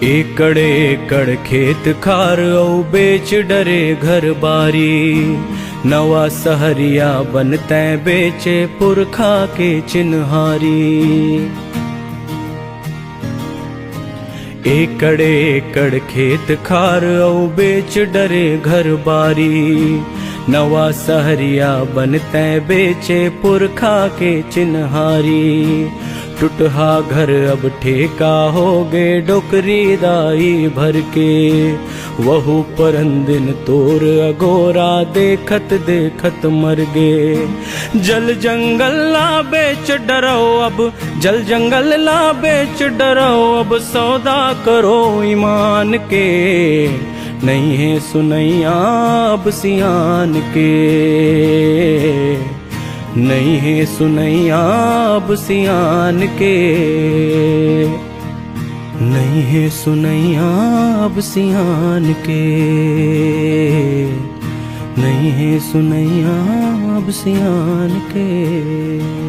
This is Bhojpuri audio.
एकड़ एकड़ खेत खार औ बेच डरे घर बारी। नवा सहरिया बनते बेचे पुरखा के चिन्हारी। एकड़ एकड़ खेत खार औ बेच डरे घर बारी। नवा सहरिया बनते बेचे पुरखा के चिन्हारी। टूटहा घर अब ठेका हो गे डोकरी दाई भर के। वहु परंदिन तोर अगोरा देखत देखत मर गे। जल जंगल ला बेच डरो अब, जल जंगल ला बेच डरो अब। सौदा करो ईमान के, नहीं है सुनैया अब सियान के। नहीं है सुनैया अब सियान के। नहीं है सुनैया अब सियान के। नहीं है सुनैया अब सियान के।